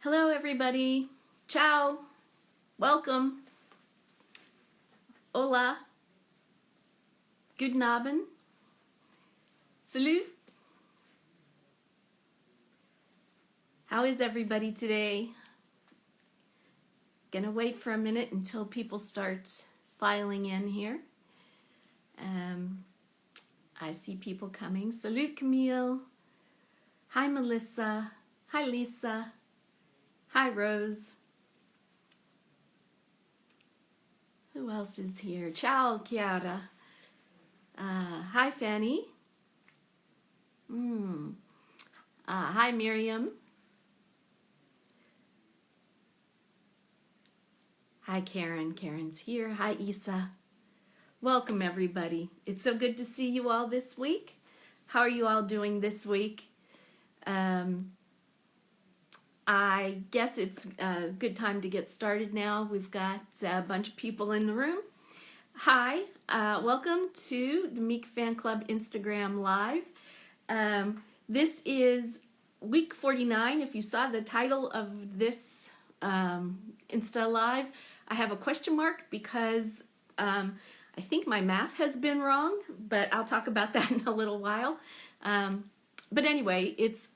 Hello everybody. Ciao. Welcome. Hola. Guten Abend. Salut. How is everybody today? Gonna wait for a minute until people start filing in here. I see people coming. Salut Camille. Hi Melissa. Hi Lisa. Hi Rose. Who else is here? Ciao Chiara. Hi Fanny. Hi Miriam. Hi Karen. Karen's here. Hi Isa. Welcome everybody. It's so good to see you all this week. How are you all doing this week? I guess it's a good time to get started now. We've got a bunch of people in the room. Hi, welcome to the Mika Fan Club Instagram Live. This is week 49. If you saw the title of this Insta Live, I have a question mark because I think my math has been wrong, but I'll talk about that in a little while. But anyway, it's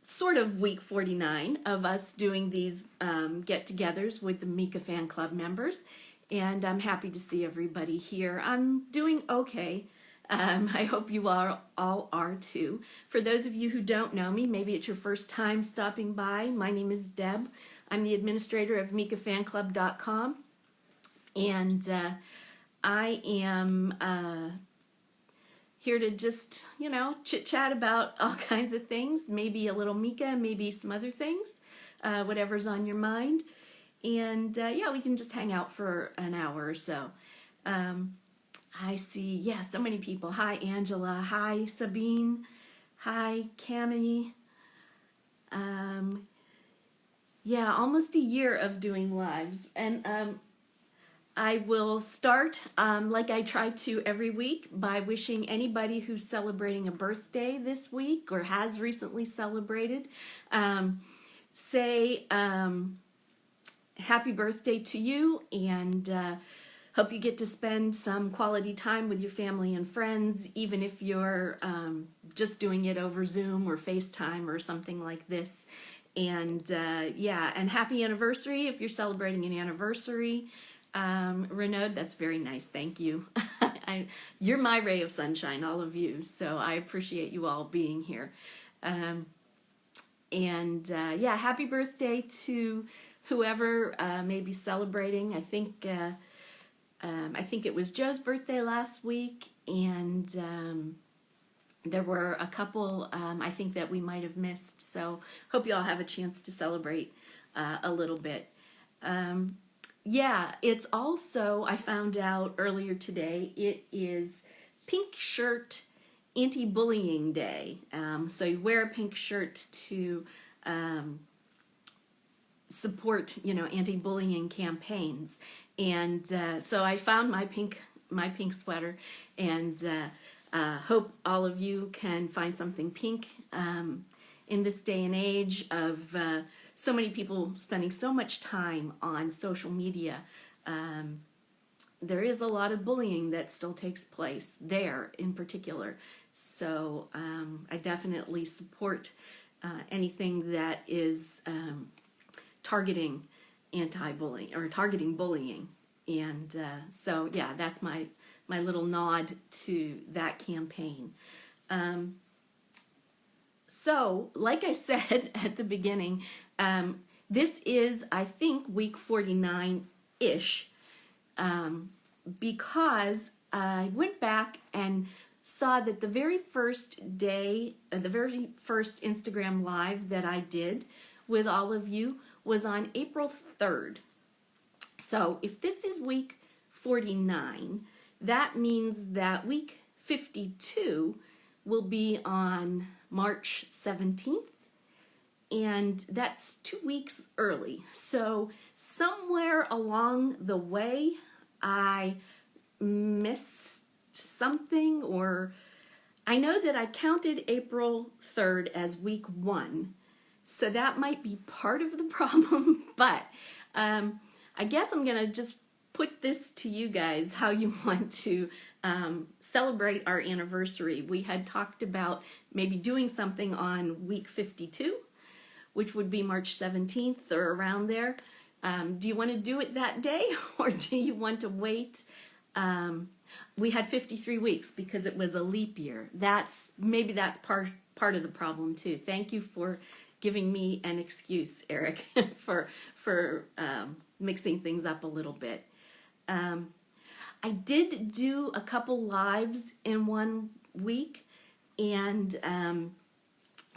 sort of week 49 of us doing these get-togethers with the Mika Fan Club members, and I'm happy to see everybody here. I'm doing okay. I hope you all are too. For those of you who don't know me, maybe it's your first time stopping by, my name is Deb. I'm the administrator of MikaFanClub.com, and I am here to just, chit-chat about all kinds of things, maybe a little Mika, maybe some other things, whatever's on your mind. And yeah, we can just hang out for an hour or so. I see, so many people. Hi, Angela. Hi, Sabine. Hi, Cami. Yeah, almost a year of doing lives. And I will start, like I try to every week, by wishing anybody who's celebrating a birthday this week or has recently celebrated, say happy birthday to you, and hope you get to spend some quality time with your family and friends, even if you're just doing it over Zoom or FaceTime or something like this. And and happy anniversary if you're celebrating an anniversary. Renaud, that's very nice. Thank you. You're my ray of sunshine, all of you. So I appreciate you all being here. Happy birthday to whoever may be celebrating. I think it was Joe's birthday last week, and there were a couple I think that we might have missed. So hope you all have a chance to celebrate a little bit. It's also, I found out earlier today, it is Pink Shirt Anti-Bullying Day. So you wear a pink shirt to support, anti-bullying campaigns. And so I found my pink sweater, and hope all of you can find something pink in this day and age of so many people spending so much time on social media. There is a lot of bullying that still takes place there in particular. So I definitely support anything that is targeting anti-bullying or targeting bullying. And that's my little nod to that campaign. So, like I said at the beginning, this is, I think, week 49-ish, because I went back and saw that the very first day, the very first Instagram Live that I did with all of you was on April 3rd. So, if this is week 49, that means that week 52 will be on March 17th, and that's 2 weeks early. So somewhere along the way, I missed something, or I know that I counted April 3rd as week 1. So that might be part of the problem, but I guess I'm going to just put this to you guys, how you want to celebrate our anniversary. We had talked about maybe doing something on week 52, which would be March 17th or around there. Do you want to do it that day, or do you want to wait? We had 53 weeks because it was a leap year. Maybe that's part of the problem too. Thank you for giving me an excuse, Eric, for mixing things up a little bit. I did do a couple lives in one week, and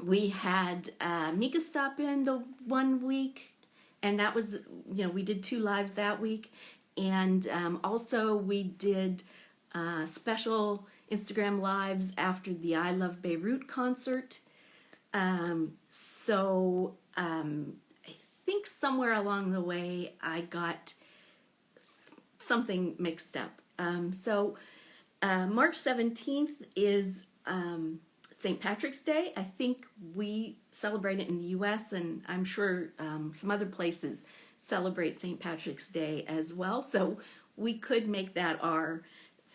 we had Mika stop in the 1 week, and that was, we did 2 lives that week, and also we did special Instagram lives after the I Love Beirut concert. So I think somewhere along the way I got something mixed up. So March 17th is St. Patrick's Day. I think we celebrate it in the US, and I'm sure some other places celebrate St. Patrick's Day as well. So we could make that our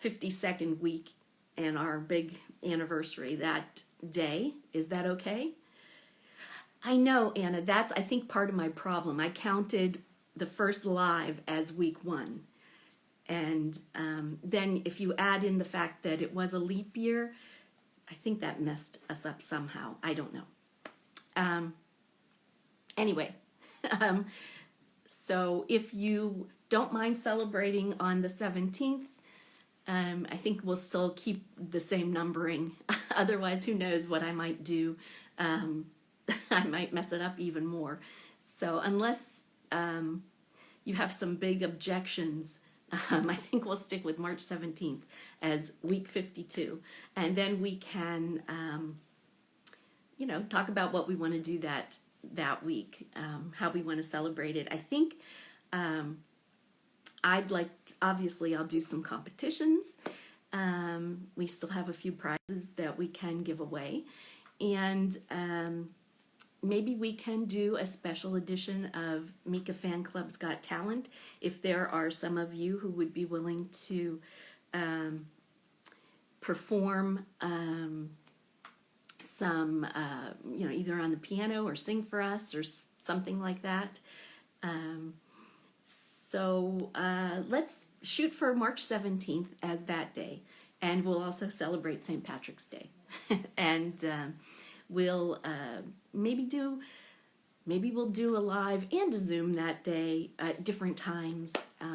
52nd week and our big anniversary that day. Is that okay? I know, Anna, that's, I think, part of my problem. I counted the first live as week 1. And then if you add in the fact that it was a leap year, I think that messed us up somehow. I don't know. Anyway, so if you don't mind celebrating on the 17th, I think we'll still keep the same numbering. Otherwise, who knows what I might do. I might mess it up even more. So unless you have some big objections, I think we'll stick with March 17th as week 52. And then we can, talk about what we want to do that week, how we want to celebrate it. I think obviously I'll do some competitions. We still have a few prizes that we can give away. And maybe we can do a special edition of Mika Fan Club's Got Talent if there are some of you who would be willing to perform some, either on the piano or sing for us or something like that. So let's shoot for March 17th as that day, and we'll also celebrate St. Patrick's Day. And we'll maybe we'll do a live and a Zoom that day at different times,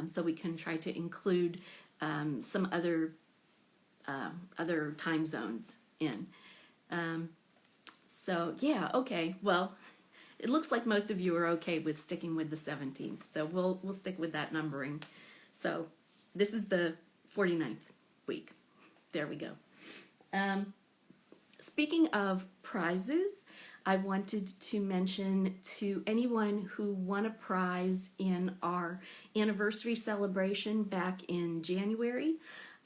so we can try to include some other time zones in. So yeah, okay. Well, it looks like most of you are okay with sticking with the 17th, so we'll stick with that numbering. So this is the 49th week. There we go. Speaking of prizes, I wanted to mention to anyone who won a prize in our anniversary celebration back in January.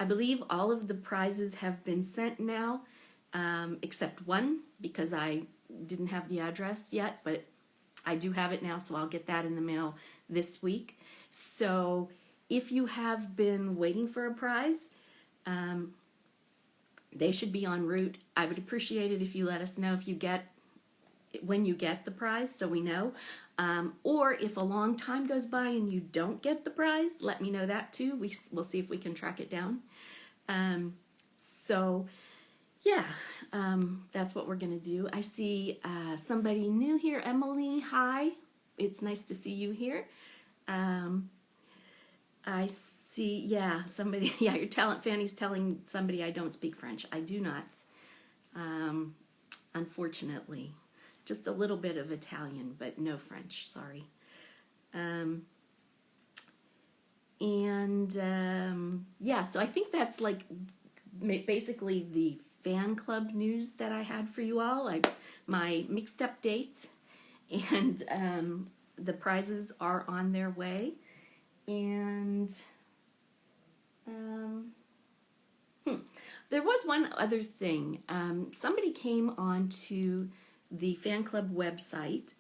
I believe all of the prizes have been sent now, except one, because I didn't have the address yet, but I do have it now, so I'll get that in the mail this week. So if you have been waiting for a prize, they should be en route. I would appreciate it if you let us know when you get the prize, so we know. Or if a long time goes by and you don't get the prize, let me know that too. We'll see if we can track it down. So yeah, that's what we're gonna do. I see somebody new here, Emily. Hi, it's nice to see you here. I see, yeah, somebody, yeah, your talent Fanny's telling somebody I don't speak French. I do not, unfortunately. Just a little bit of Italian, but no French, sorry. Yeah, so I think that's like basically the fan club news that I had for you all. My mixed up dates, and the prizes are on their way. And there was one other thing. Somebody came on to the fan club website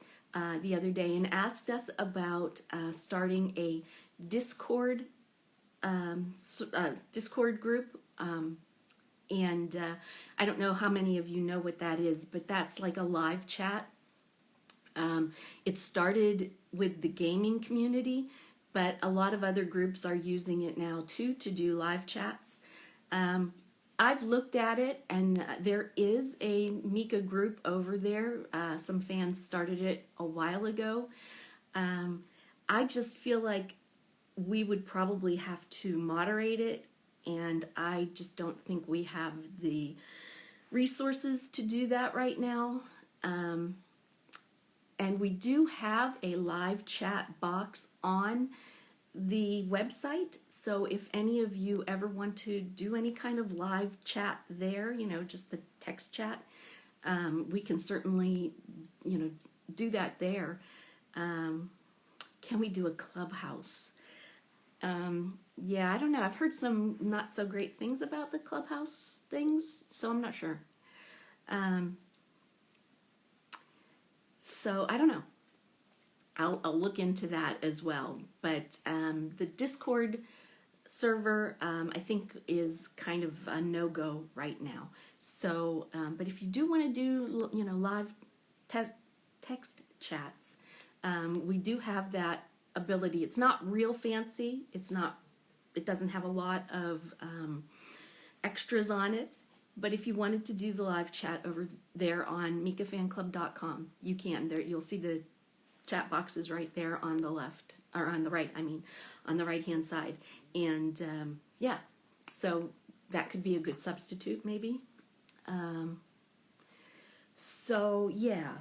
the other day and asked us about starting a Discord Discord group. And I don't know how many of you know what that is, but that's like a live chat. It started with the gaming community, but a lot of other groups are using it now too to do live chats. I've looked at it, and there is a Mika group over there. Some fans started it a while ago. I just feel like we would probably have to moderate it, and I just don't think we have the resources to do that right now. And we do have a live chat box on the website, so if any of you ever want to do any kind of live chat there, you know, just the text chat, we can certainly, you know, do that there. Can we do a clubhouse? Yeah, I don't know. I've heard some not so great things about the clubhouse things, so I'm not sure. So I don't know. I'll look into that as well. But the Discord server, I think, is kind of a no-go right now. So, but if you do want to do, you know, live text chats, we do have that ability. It's not real fancy. It doesn't have a lot of extras on it. But if you wanted to do the live chat over there on MikaFanClub.com, you can. There, you'll see the chat boxes right there on the left, or on the right, I mean, on the right-hand side. And yeah, so that could be a good substitute maybe. So yeah,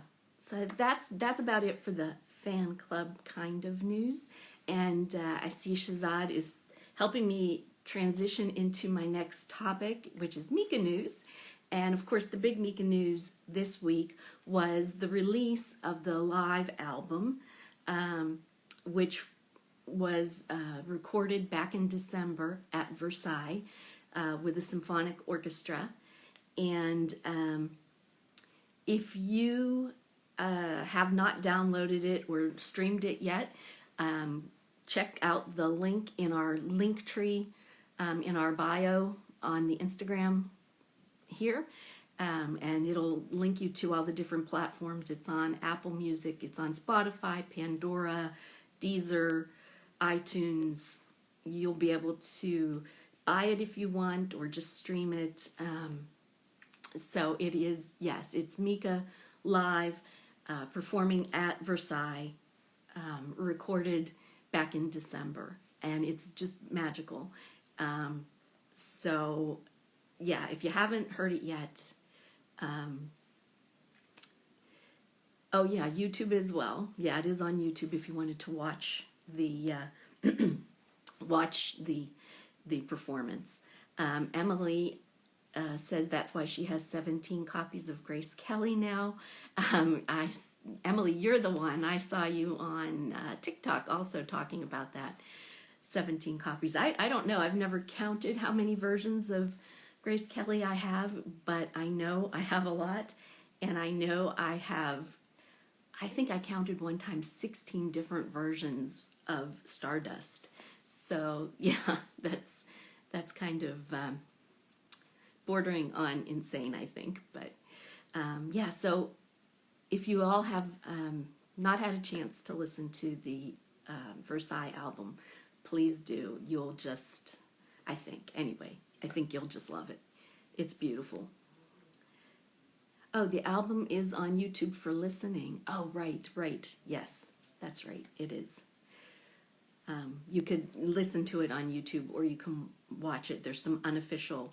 so that's about it for the fan club kind of news. And I see Shazad is helping me transition into my next topic, which is Mika news. And of course, the big Mika news this week was the release of the live album, which was recorded back in December at Versailles with a symphonic orchestra. And if you have not downloaded it or streamed it yet, check out the link in our link tree in our bio on the Instagram here, and it'll link you to all the different platforms. It's on Apple Music, it's on Spotify, Pandora, Deezer, iTunes. You'll be able to buy it if you want or just stream it. So it is, yes, it's Mika live performing at Versailles, recorded back in December, and it's just magical. So yeah, if you haven't heard it yet, oh yeah, YouTube as well. Yeah, it is on YouTube if you wanted to watch the watch the performance. Emily says that's why she has 17 copies of Grace Kelly now. Emily, you're the one. I saw you on TikTok also talking about that. 17 copies. I don't know. I've never counted how many versions of Grace Kelly I have, but I know I have a lot, and I know I think I counted one time 16 different versions of Stardust. So yeah, that's kind of bordering on insane, I think. But yeah, so if you all have not had a chance to listen to the Versailles album, please do. You'll just, I think you'll just love it. It's beautiful. Oh, the album is on YouTube for listening. Oh, right. Yes, that's right. It is. You could listen to it on YouTube, or you can watch it. There's some unofficial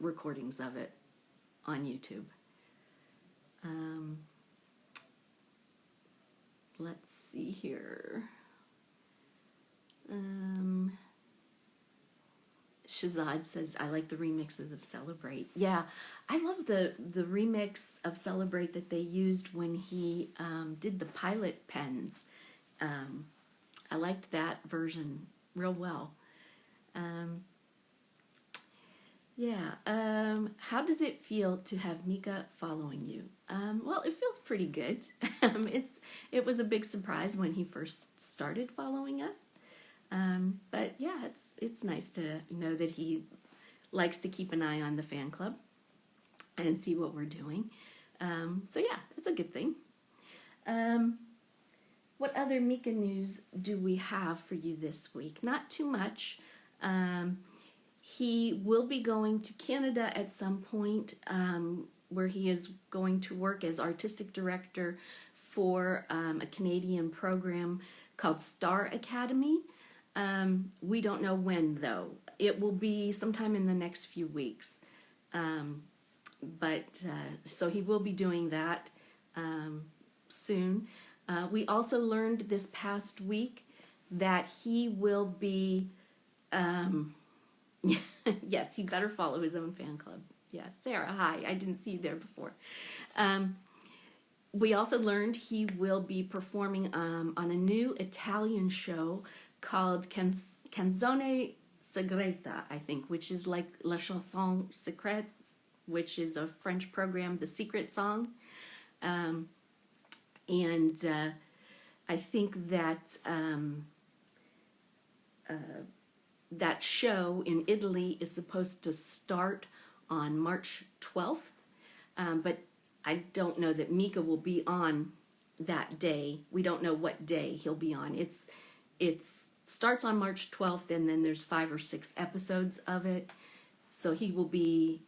recordings of it on YouTube. Let's see here. Shazad says, I like the remixes of Celebrate. Yeah, I love the remix of Celebrate that they used when he did the Pilot Pens. I liked that version real well. Yeah. How does it feel to have Mika following you? Well, it feels pretty good. It was a big surprise when he first started following us. But yeah, it's nice to know that he likes to keep an eye on the fan club and see what we're doing. So yeah, it's a good thing. Um, what other Mika news do we have for you this week? Not too much. Um, he will be going to Canada at some point, where he is going to work as artistic director for a Canadian program called Star Academy. We don't know when, though. It will be sometime in the next few weeks. So he will be doing that soon. We also learned this past week that he will be, yes, he better follow his own fan club. Yes, Sarah, hi, I didn't see you there before. We also learned he will be performing on a new Italian show called Canzone Segreta, I think, which is like La Chanson Secrète, which is a French program, The Secret Song. I think that that show in Italy is supposed to start on March 12th, but I don't know that Mika will be on that day. We don't know what day he'll be on. It starts on March 12th, and then there's 5 or 6 episodes of it. So he'll be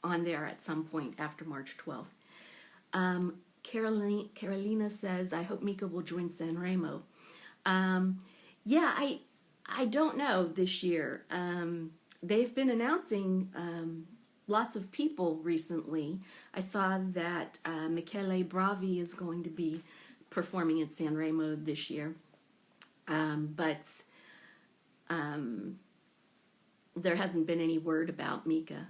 on there at some point after March 12th. Carolina says, I hope Mika will join Sanremo. Yeah, I don't know this year. They've been announcing lots of people recently. I saw that Michele Bravi is going to be performing at Sanremo this year. But there hasn't been any word about Mika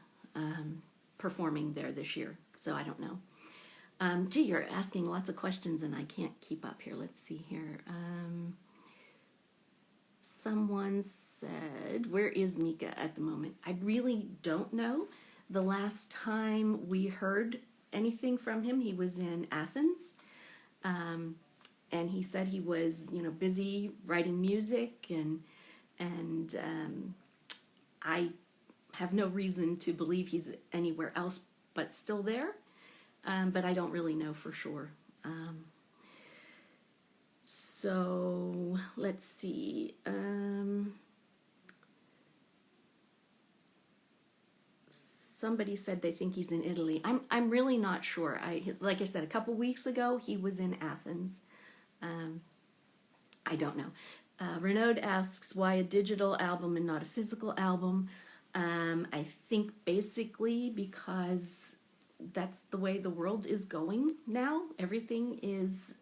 performing there this year, so I don't know. Gee, you're asking lots of questions and I can't keep up here. Let's see here. Someone said, where is Mika at the moment? I really don't know. The last time we heard anything from him, he was in Athens. And he said he was, busy writing music, and I have no reason to believe he's anywhere else but still there. But I don't really know for sure. So let's see. Somebody said they think he's in Italy. I'm really not sure. Like I said, a couple weeks ago he was in Athens. I don't know. Renaud asks why a digital album and not a physical album. I think basically because that's the way the world is going now. Everything is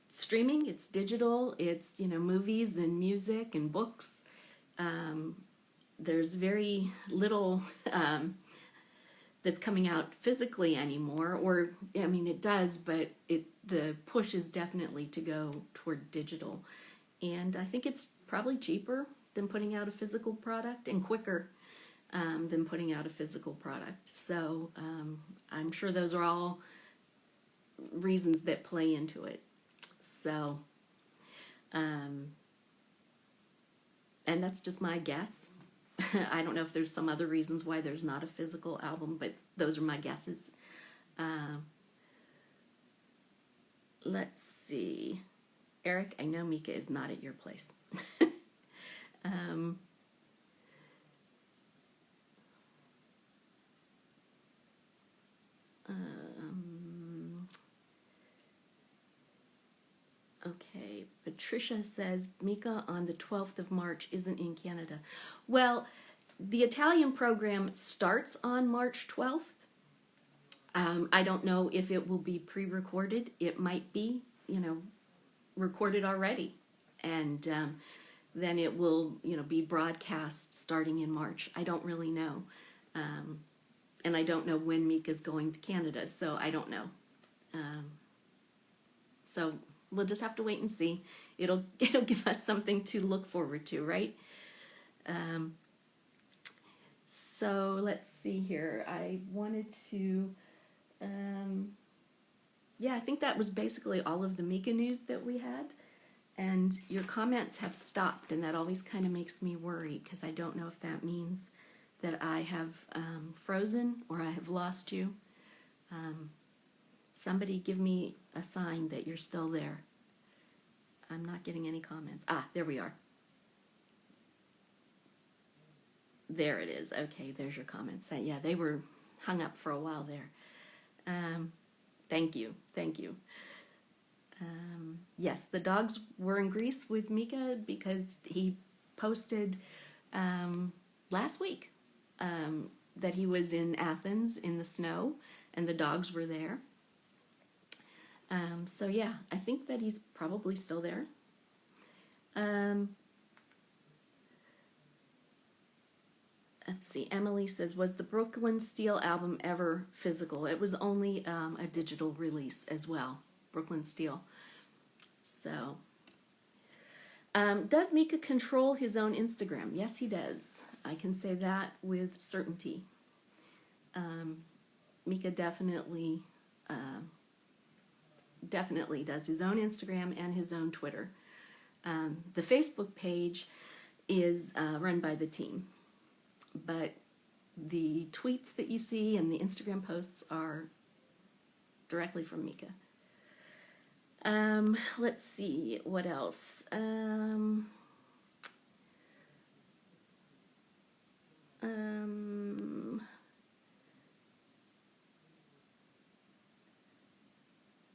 streaming. It's digital. It's movies and music and books. There's very little that's coming out physically anymore, or it does, but the push is definitely to go toward digital, and I think it's probably cheaper than putting out a physical product and quicker than putting out a physical product. So I'm sure those are all reasons that play into it. So and that's just my guess. I don't know if there's some other reasons why there's not a physical album, but those are my guesses. Let's see. Eric, I know Mika is not at your place. Okay, Patricia says Mika on the 12th of March isn't in Canada. Well, the Italian program starts on March 12th. I don't know if it will be pre-recorded. It might be, recorded already. And then it will, be broadcast starting in March. I don't really know. And I don't know when Mika's going to Canada, so I don't know. So we'll just have to wait and see. It'll give us something to look forward to, right? So let's see here. I wanted to, yeah, I think that was basically all of the Mika news that we had. And your comments have stopped, and that always kind of makes me worry because I don't know if that means that I have frozen or I have lost you. Somebody give me a sign that you're still there. I'm not getting any comments. Ah, there we are. There it is. Okay, there's your comments. Yeah, they were hung up for a while there. Thank you. Thank you. Yes, the dogs were in Greece with Mika because he posted last week that he was in Athens in the snow and the dogs were there. So yeah, I think that he's probably still there. Let's see, Emily says, was the Brooklyn Steel album ever physical? It was only a digital release as well, Brooklyn Steel. So, does Mika control his own Instagram? Yes, he does. I can say that with certainty. Mika definitely does his own Instagram and his own Twitter. The Facebook page is run by the team, but the tweets that you see and the Instagram posts are directly from Mika. Let's see, what else?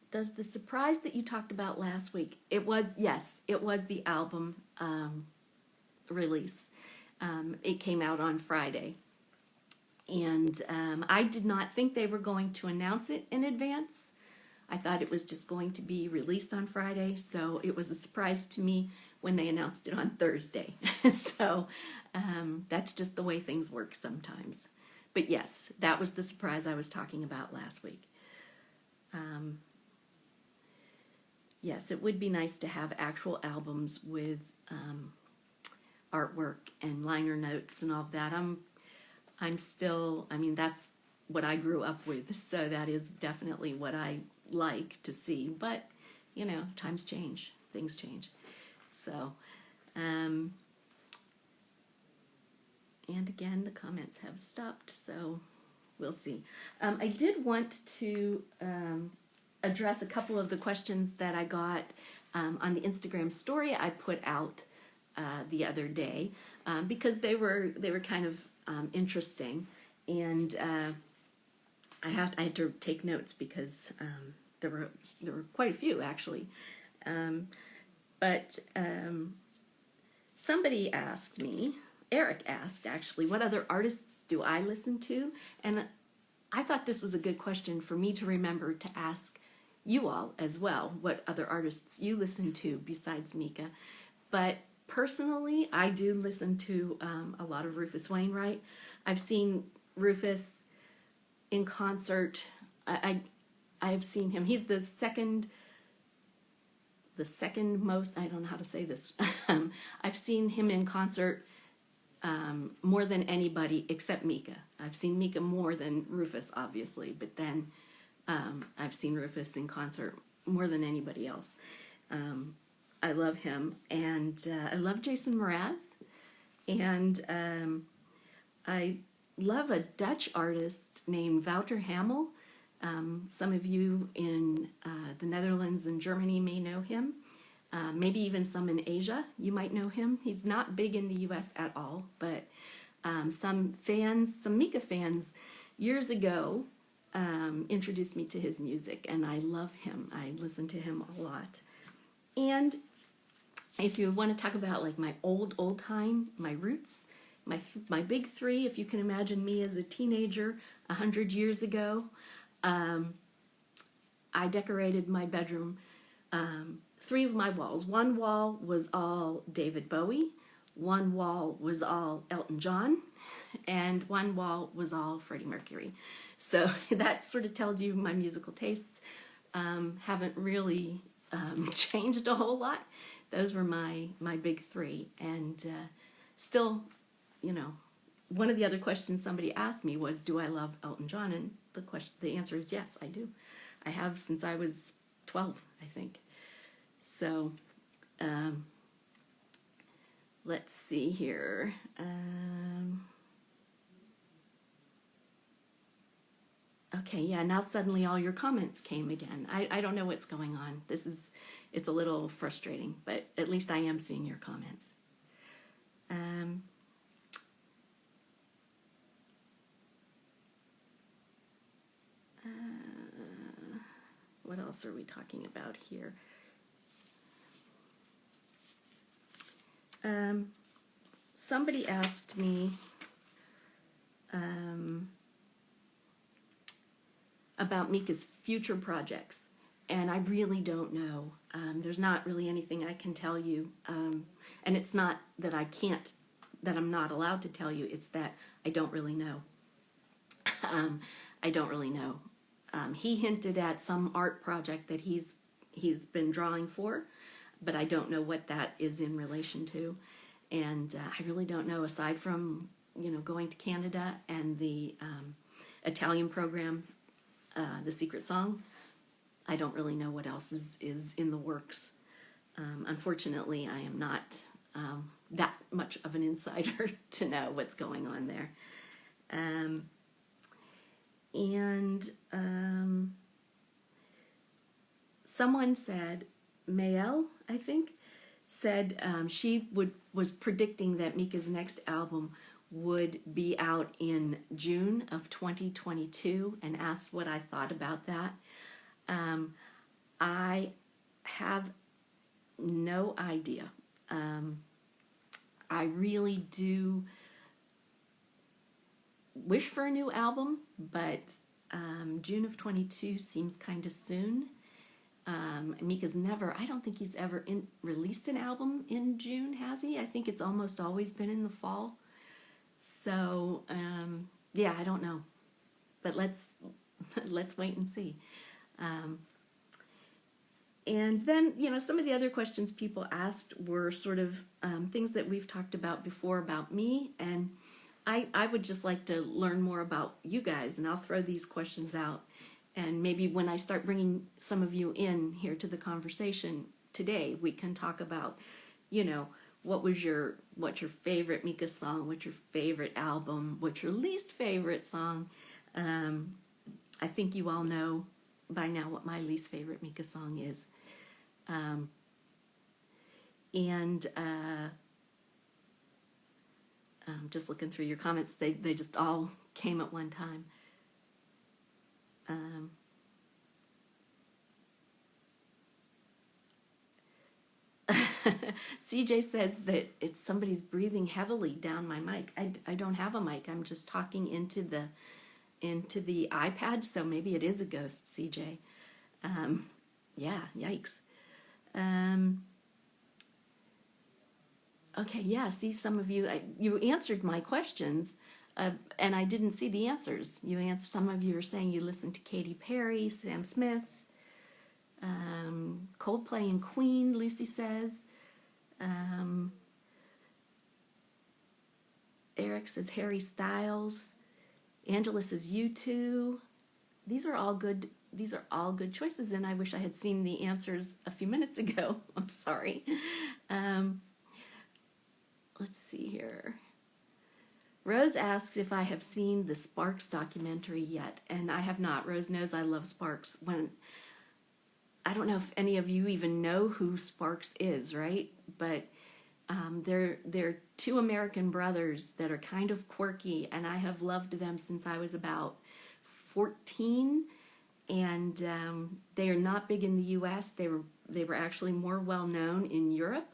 Does the surprise that you talked about last week, yes, it was the album release. It came out on Friday. And I did not think they were going to announce it in advance. I thought it was just going to be released on Friday, so it was a surprise to me when they announced it on Thursday. So that's just the way things work sometimes. But yes, that was the surprise I was talking about last week. Yes, it would be nice to have actual albums with artwork and liner notes and all of that. I'm still, I mean, that's what I grew up with, so that is definitely what I like to see. But, you know, times change, things change. So, and again, the comments have stopped, so we'll see. I did want to address a couple of the questions that I got on the Instagram story I put out the other day, because they were kind of interesting, and I had to take notes because there were quite a few actually. But somebody asked me, Eric asked actually, what other artists do I listen to? And I thought this was a good question for me to remember to ask you all as well, what other artists you listen to besides Mika. But personally, I do listen to a lot of Rufus Wainwright. I've seen Rufus in concert. I've seen him. He's the second most, I don't know how to say this. I've seen him in concert more than anybody except Mika. I've seen Mika more than Rufus, obviously, but then I've seen Rufus in concert more than anybody else. I love him, and I love Jason Mraz, and I love a Dutch artist named Wouter Hamel. Some of you in the Netherlands and Germany may know him. Maybe even some in Asia, you might know him. He's not big in the US at all, but some Mika fans years ago introduced me to his music, and I love him. I listen to him a lot. And if you want to talk about like my old time, my roots, my big three, if you can imagine me as a teenager 100 years ago, I decorated my bedroom, three of my walls. One wall was all David Bowie, one wall was all Elton John, and one wall was all Freddie Mercury. So that sort of tells you my musical tastes haven't really changed a whole lot. Those were my big three, and still, you know, one of the other questions somebody asked me was, do I love Elton John? And the answer is yes, I do. I have since I was 12, I think. So, let's see here. Okay, yeah, now suddenly all your comments came again. I don't know what's going on. It's a little frustrating, but at least I am seeing your comments. What else are we talking about here? Somebody asked me about Mika's future projects, and I really don't know. There's not really anything I can tell you, and it's not that I'm not allowed to tell you, it's that I don't really know. I don't really know. He hinted at some art project that he's been drawing for, but I don't know what that is in relation to. And I really don't know, aside from, going to Canada and the Italian program, The Secret Song, I don't really know what else is in the works. Unfortunately, I am not that much of an insider to know what's going on there. Someone said, Mael, I think, said she was predicting that Mika's next album would be out in June of 2022, and asked what I thought about that. I have no idea. I really do wish for a new album, but June of 22 seems kind of soon. Mika's I don't think he's ever released an album in June, has he? I think it's almost always been in the fall. So, yeah, I don't know. But let's wait and see. And then, some of the other questions people asked were sort of things that we've talked about before about me, and I would just like to learn more about you guys, and I'll throw these questions out. And maybe when I start bringing some of you in here to the conversation today, we can talk about, what's your favorite Mika song, what's your favorite album, what's your least favorite song. I think you all know by now what my least favorite Mika song is. Just looking through your comments, they just all came at one time. CJ says that it's somebody's breathing heavily down my mic. I don't have a mic. I'm just talking into the iPad, so maybe it is a ghost, CJ. Yeah, yikes. Okay, yeah, see, some of you, you answered my questions, and I didn't see the answers. Some of you are saying you listened to Katy Perry, Sam Smith, Coldplay and Queen, Lucy says. Eric says Harry Styles. Angela says U2. These are all good choices, and I wish I had seen the answers a few minutes ago. I'm sorry. Let's see here. Rose asked if I have seen the Sparks documentary yet, and I have not. Rose knows I love Sparks. I don't know if any of you even know who Sparks is, right? But they're two American brothers that are kind of quirky, and I have loved them since I was about 14. And they are not big in the U.S. They were actually more well known in Europe.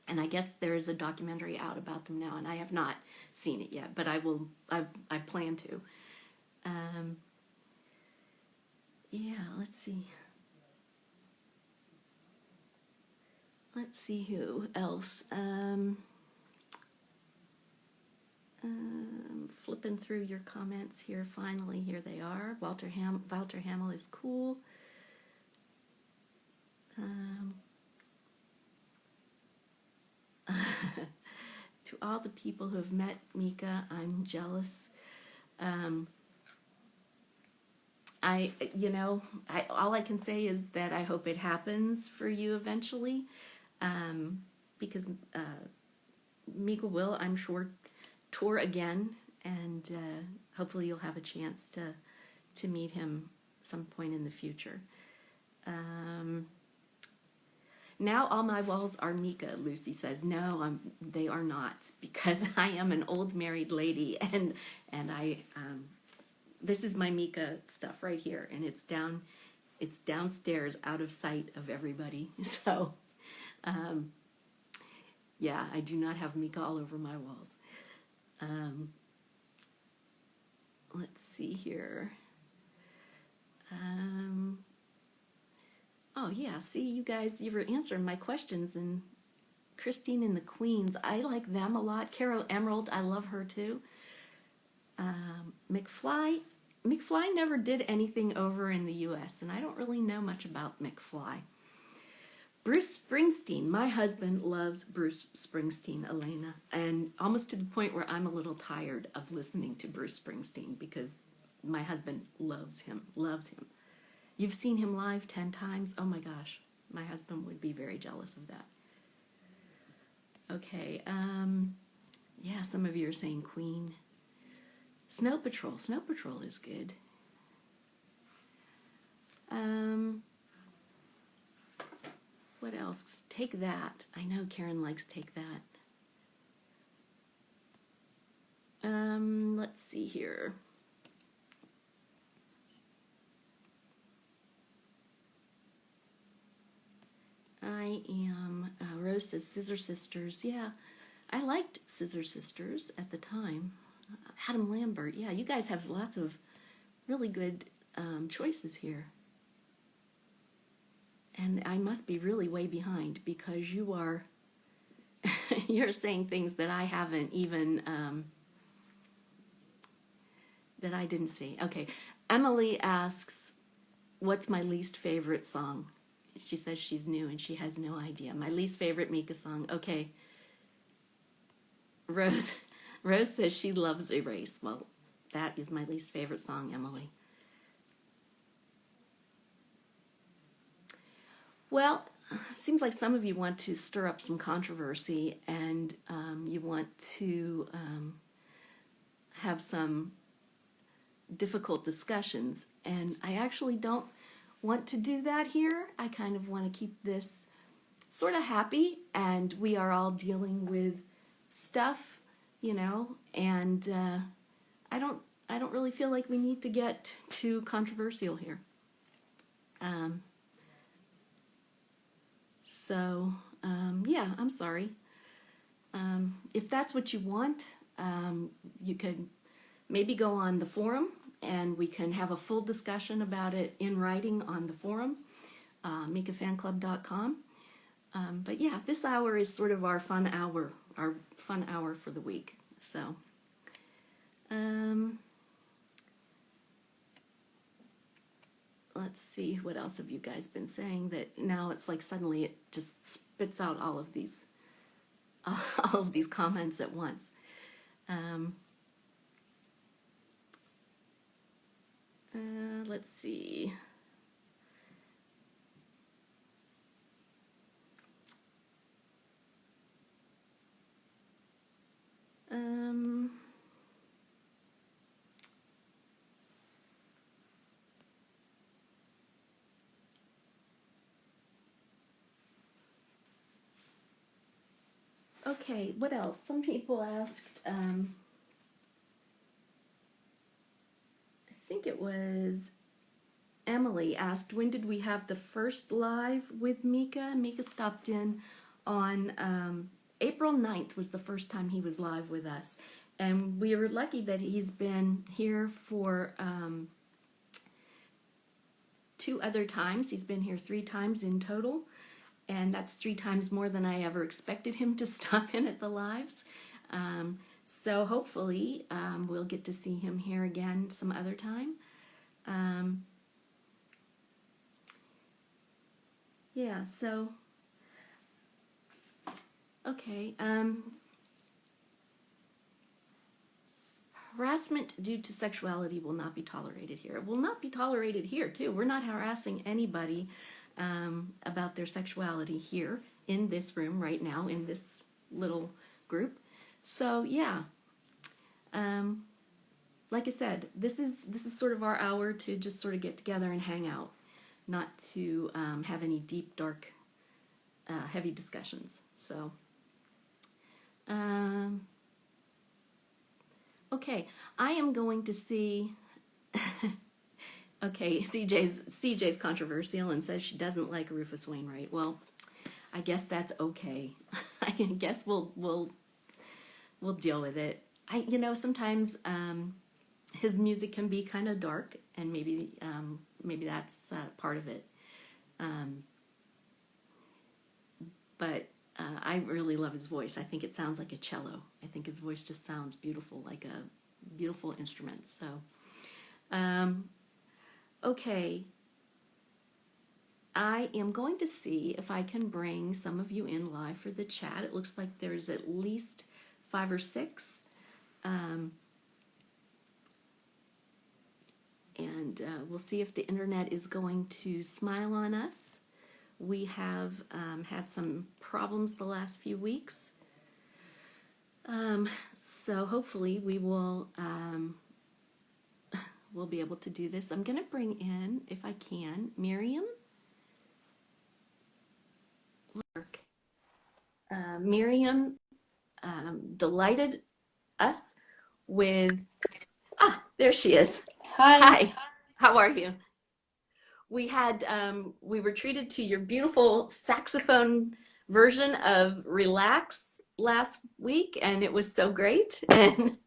And I guess there is a documentary out about them now, and I have not seen it yet, but I will. I plan to. Yeah, let's see. Let's see who else. Flipping through your comments here. Finally, here they are. Walter Hamill is cool. to all the people who have met Mika, I'm jealous. All I can say is that I hope it happens for you eventually, because Mika will, I'm sure, tour again, and hopefully you'll have a chance to meet him some point in the future. Now all my walls are Mika, Lucy says. No, they are not, because I am an old married lady, and I this is my Mika stuff right here, and it's downstairs out of sight of everybody. So yeah, I do not have Mika all over my walls. Let's see here. Oh yeah, see, you guys, you were answering my questions, and Christine and the Queens, I like them a lot. Carol Emerald, I love her too. McFly never did anything over in the US, and I don't really know much about McFly. Bruce Springsteen, my husband loves Bruce Springsteen, Elena, and almost to the point where I'm a little tired of listening to Bruce Springsteen, because my husband loves him. You've seen him live 10 times? Oh my gosh, my husband would be very jealous of that. Okay, yeah, some of you are saying Queen. Snow Patrol is good. What else? Take That. I know Karen likes Take That. Let's see here. I am, Rose says Scissor Sisters. Yeah, I liked Scissor Sisters at the time. Adam Lambert. Yeah, you guys have lots of really good choices here. And I must be really way behind, because you are, you're saying things that I haven't even, that I didn't see. Okay, Emily asks, what's my least favorite song? She says she's new and she has no idea. My least favorite Mika song. Okay. Rose says she loves Erase. Well, that is my least favorite song, Emily. Well, seems like some of you want to stir up some controversy, and you want to have some difficult discussions. And I actually don't want to do that here. I kind of want to keep this sort of happy, and we are all dealing with stuff, and I don't really feel like we need to get too controversial here. Yeah, I'm sorry. If that's what you want, you could maybe go on the forum, and we can have a full discussion about it in writing on the forum, MikaFanClub.com. But yeah, this hour is sort of our fun hour for the week. So, let's see, what else have you guys been saying that now it's like suddenly it just spits out all of these comments at once. Let's see. Okay, what else? Some people asked, I think it was Emily asked, when did we have the first live with Mika? Mika stopped in on April 9th was the first time he was live with us. And we were lucky that he's been here for 2 other times. He's been here 3 times in total. And that's 3 times more than I ever expected him to stop in at the lives. So hopefully we'll get to see him here again some other time. Yeah, so, okay. harassment due to sexuality will not be tolerated here. It will not be tolerated here, too. We're not harassing anybody about their sexuality here in this room right now, in this little group. So, yeah. Like I said, this is sort of our hour to just sort of get together and hang out, not to have any deep, dark, heavy discussions. So, okay, I am going to see. Okay, CJ's controversial and says she doesn't like Rufus Wainwright. Well, I guess that's okay. I guess we'll deal with it. Sometimes his music can be kind of dark, and maybe that's part of it. But I really love his voice. I think it sounds like a cello. I think his voice just sounds beautiful, like a beautiful instrument. So, okay. I am going to see if I can bring some of you in live for the chat. It looks like there's at least 5 or 6. And we'll see if the internet is going to smile on us. We have had some problems the last few weeks. So hopefully we will we'll be able to do this. I'm going to bring in, if I can, Miriam. Miriam delighted us with, there she is. Hi, how are you? We were treated to your beautiful saxophone version of Relax last week, and it was so great. And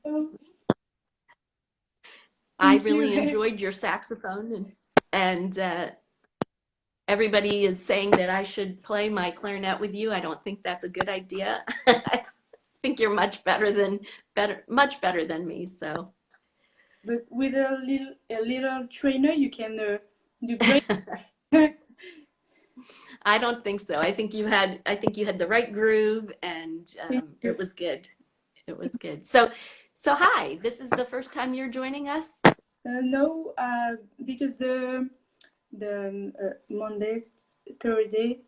I really enjoyed your saxophone, and everybody is saying that I should play my clarinet with you. I don't think that's a good idea. I think you're much better than me. So, but with a little trainer, you can do great. I don't think so. I think you had the right groove, and it was good. It was good. So hi. This is the first time you're joining us? No, because the Monday, Thursday,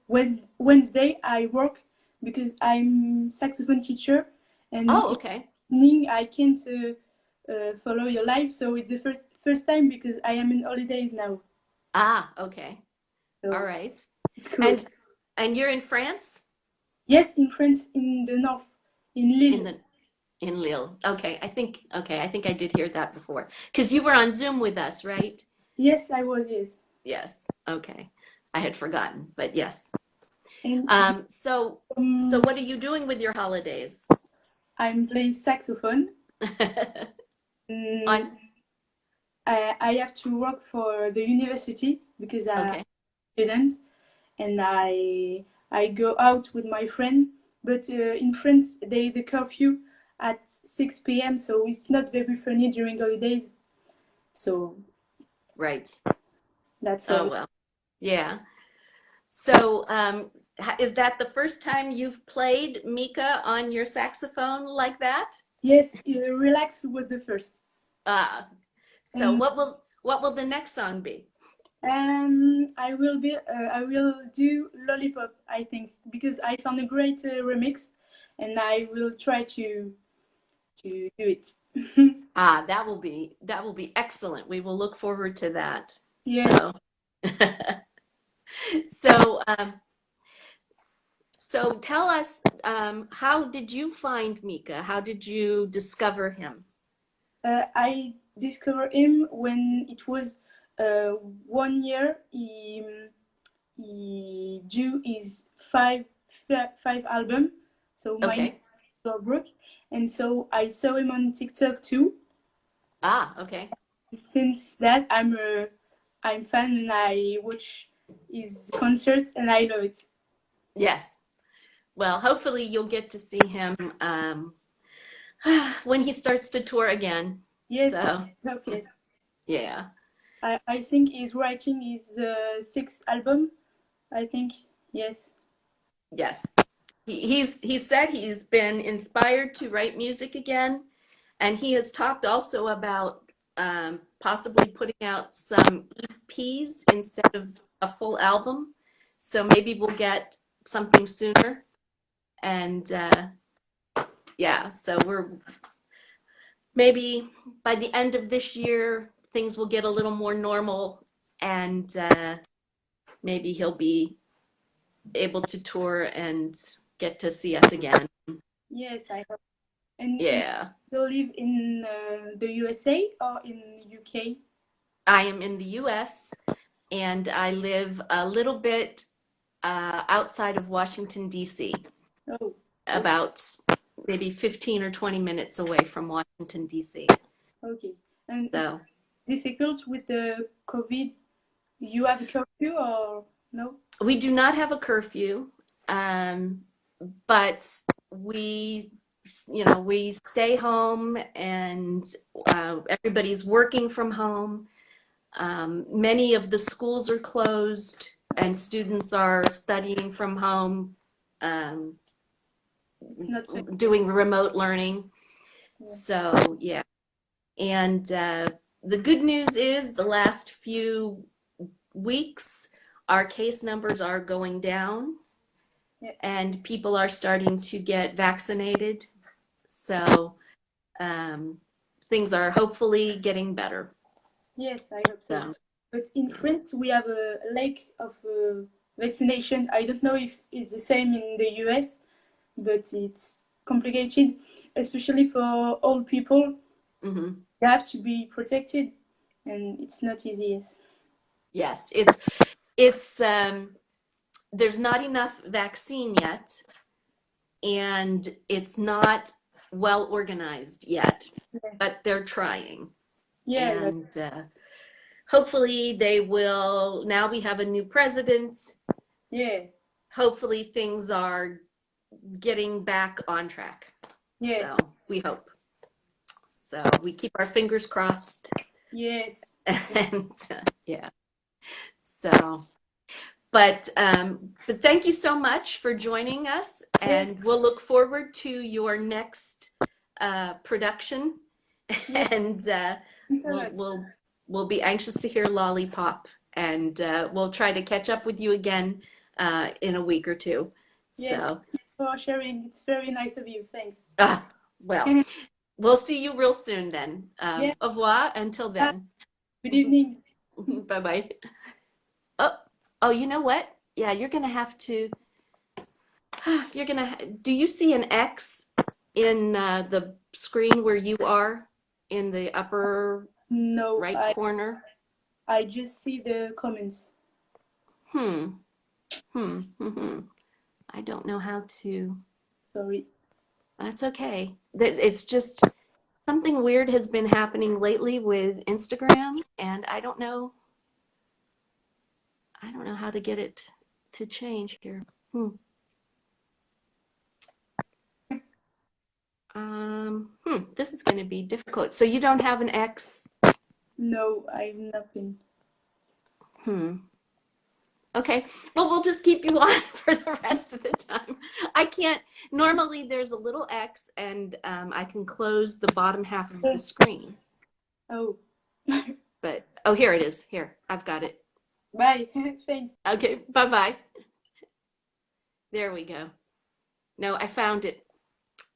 Wednesday I work because I'm saxophone teacher, and okay. evening I can't follow your live, so it's the first time because I am in holidays now. Okay. So all right. It's cool. And you're in France? Yes, in France, in the north, in Lille. In Lille. Okay, I think I did hear that before. Because you were on Zoom with us, right? Yes, I was, yes. Yes, okay. I had forgotten, but yes. And, so what are you doing with your holidays? I'm playing saxophone. I have to work for the university because I'm a student, and I go out with my friend. But in France, the curfew at 6 p.m., so it's not very funny during holidays. So right, that's all. Oh well, yeah. So is that the first time you've played, Mika, on your saxophone like that? Yes, Relax was the first. So what will the next song be? I will do Lollipop, I think, because I found a great remix, and I will try to do it. That will be excellent. We will look forward to that. Yeah. So tell us, how did you find Mika? How did you discover him? I discovered him when it was 1 year. He do his five album, so my broke, and so I saw him on TikTok too. Okay. Since that, I'm fan, and I watch his concerts, and I love it. Yes. Well, hopefully you'll get to see him when he starts to tour again. Yes. So, yes. Yeah. I think he's writing his 6th album. I think, yes. Yes. He said he's been inspired to write music again, And he has talked also about possibly putting out some EPs instead of a full album. So maybe we'll get something sooner. And yeah, so we're maybe by the end of this year, things will get a little more normal, and maybe he'll be able to tour and get to see us again. Yes, I hope. And Yeah. you live in the USA or in UK? I am in the US, and I live a little bit outside of Washington, D.C., Oh, okay. about maybe 15 or 20 minutes away from Washington, D.C. Okay. And it's So difficult with the COVID. You have a curfew or no? we do not have a curfew, um, but we, we stay home, and everybody's working from home. Many of the schools are closed, and students are studying from home, um, It's not fair. doing remote learning. Yeah. So, yeah. And the good news is the last few weeks, our case numbers are going down, Yeah. and people are starting to get vaccinated. So things are hopefully getting better. Yes, I hope so. So, But in France, we have a lack of vaccination. I don't know if it's the same in the US, but it's complicated, especially for old people. mhm. They have to be protected, and it's not easy. Yes. Yes, it's there's not enough vaccine yet, and it's not well organized yet, Yeah. but they're trying. Yeah. And hopefully they will. Now we have a new president. Yeah. Hopefully things are getting back on track. Yeah. So we hope. So we keep our fingers crossed. Yes. And yeah. So, but thank you so much for joining us, and we'll look forward to your next production, Yeah. and we'll be anxious to hear Lollipop, and we'll try to catch up with you again in a week or two. Yes. So, Thanks for sharing. It's very nice of you. Thanks. well, we'll see you real soon then. Yeah. Au revoir until then. Good evening. Bye bye. Oh, you know what? Yeah, you're gonna have to. Do you see an X in the screen where you are in the upper No, right corner? I just see the comments. Hmm. I don't know how to. Sorry. That's okay. It's just something weird has been happening lately with Instagram, and I don't know. I don't know how to get it to change here. This is going to be difficult. So you don't have an X? No, I have nothing. Okay. Well, we'll just keep you on for the rest of the time. I can't. Normally, there's a little X, and I can close the bottom half of the screen. Oh. But, oh, here it is. Here, I've got it. Bye. Thanks. Okay, bye-bye. There we go. No, I found it.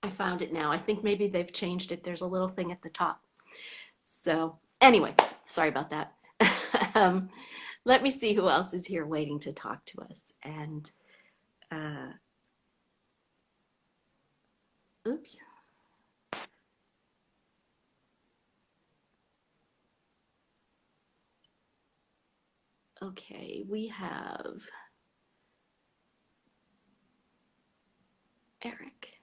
I found it now. I think maybe they've changed it. There's a little thing at the top. So anyway, sorry about that. Let me see who else is here waiting to talk to us. And oops. Okay, we have Eric.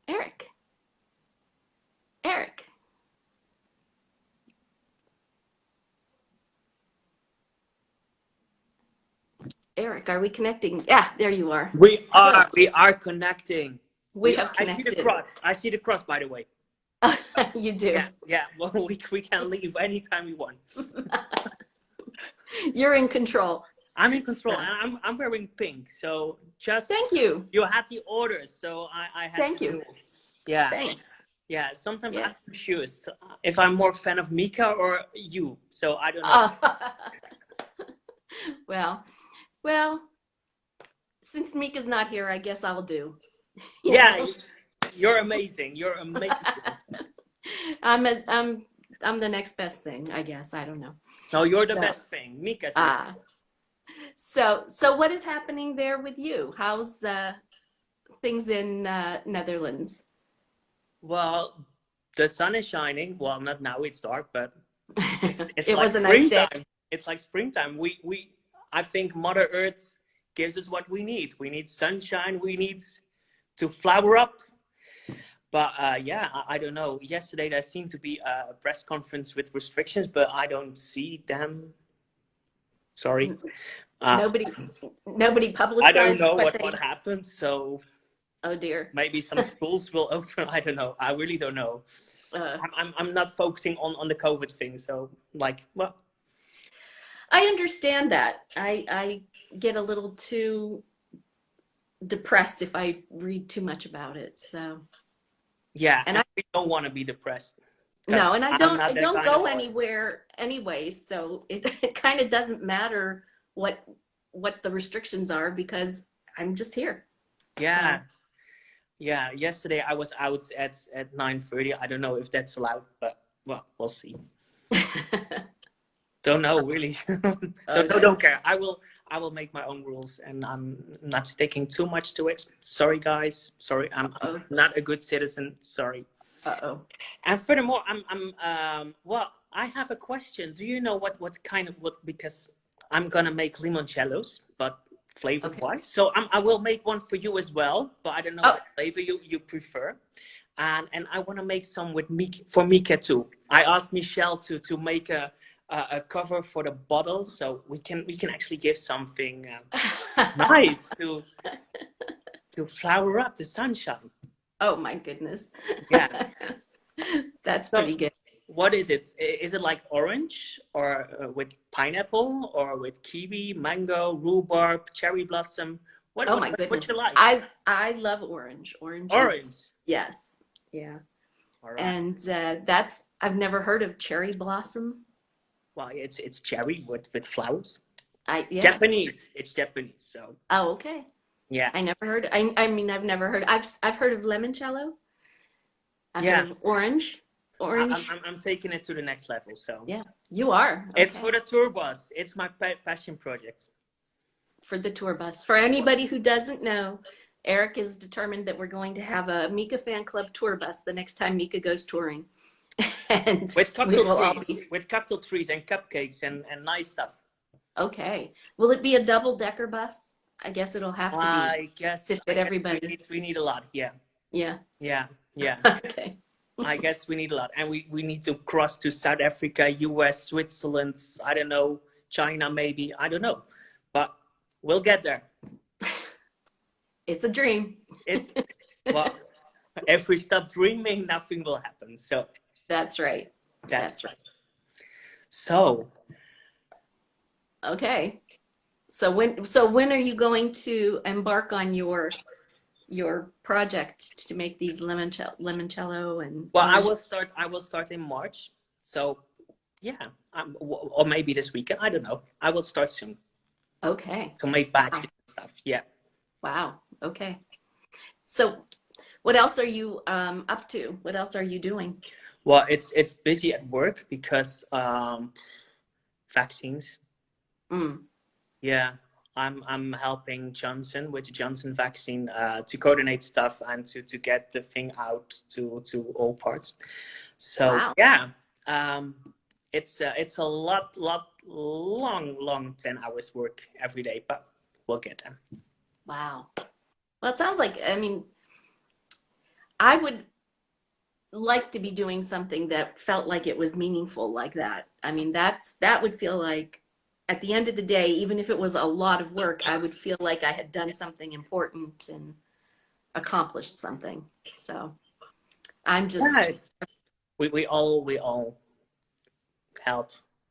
Eric. Eric. Eric, are we connecting? Yeah, there you are. We are connecting. We have connected. I see the cross. I see the cross, by the way. You do. Yeah. Well, we can leave anytime we want. You're in control. I'm in control, and I'm wearing pink. So just thank you. You had the orders, so I had Thank to you. do. Yeah. Thanks. Yeah, sometimes Yeah. I'm confused if I'm more fan of Mika or you. So I don't know. Well, well, since Mika's not here, I guess I'll do. You Yeah, know? you're amazing. You're amazing. I'm the next best thing, I guess. I don't know. No, you're the So, best thing. Mika's the ah, so what is happening there with you? How's things in Netherlands? Well, the sun is shining. Well, not now, it's dark, but it's It like was a nice day. springtime. It's like springtime. We I think Mother Earth gives us what we need. We need sunshine. We need to flower up. But yeah, I don't know. Yesterday there seemed to be a press conference with restrictions, but I don't see them. Sorry. Nobody nobody I don't publicized know what what they. happened. So Oh dear. maybe some schools will open. I don't know. I really don't know. Uh, I'm not focusing on the COVID thing. So like, well, I understand that. I get a little too depressed if I read too much about it. So, yeah, and and I we don't want to be depressed because no, and I'm I not that don't kind of go boy. anywhere anyway. So it kind of doesn't matter what what the restrictions are because I'm just here. So, Yeah, yeah. Yesterday I was out at 9:30. I don't know if that's allowed, but well, we'll see. Don't know really. oh Don't dear. care. I will make my own rules, and I'm not sticking too much to it. Sorry, guys. Sorry, I'm Uh-oh. not a good citizen. Sorry. Uh-oh. And furthermore, well, I have a question. Do you know what kind of what because I'm gonna make limoncellos, but flavored Okay. wise. So I will make one for you as well, but I don't know Oh, what flavor you prefer. And I want to make some with Mika for Mika too. I asked Michelle to make a cover for the bottle, so we can actually give something nice to flower up the sunshine. oh my goodness. Yeah. That's So pretty good. what is it? Is it like orange or with pineapple or with kiwi, mango, rhubarb, cherry blossom? Oh my What goodness. you like? I love orange. Orange is Orange. yes. Yeah. All right. And that's I've never heard of cherry blossom. Well, it's cherry with flowers. I yeah. Japanese. It's Japanese. So Oh, okay. yeah, I never heard. I mean, I've never heard. I've heard of limoncello. I've yeah. heard of orange. Orange. I'm taking it to the next level. So Yeah, you are. it's Okay. for the tour bus. It's my passion project. For the tour bus. For anybody who doesn't know, Eric is determined that we're going to have a Mika fan club tour bus the next time Mika goes touring. And With we cocktail will all trees, be with cocktail trees and cupcakes and nice stuff. okay. Will it be a double-decker bus? I guess it'll have to be I guess, to fit everybody. we need a lot. Yeah, Yeah. yeah, yeah. Okay. I guess we need a lot, and we need to cross to South Africa, US, Switzerland. I don't know, China maybe. I don't know, but we'll get there. It's a dream. It well, if we stop dreaming, nothing will happen. So That's right. that's right. So Okay. So when are you going to embark on your project to make these limoncello and well, orange? I will start in March. So yeah, or maybe this weekend. I don't know. I will start soon Okay. to make batches and stuff. Yeah. Wow. Okay. So what else are you up to? What else are you doing? Well, it's busy at work because vaccines. Mm. Yeah, I'm helping Johnson with the Johnson vaccine to coordinate stuff and to get the thing out to all parts. So Wow. yeah, it's a long 10 hours work every day, but we'll get there. Wow. Well, it sounds like, I mean, I would like to be doing something that felt like it was meaningful like that. I mean, that would feel like at the end of the day, even if it was a lot of work, I would feel like I had done something important and accomplished something. So I'm just Yeah, we all help.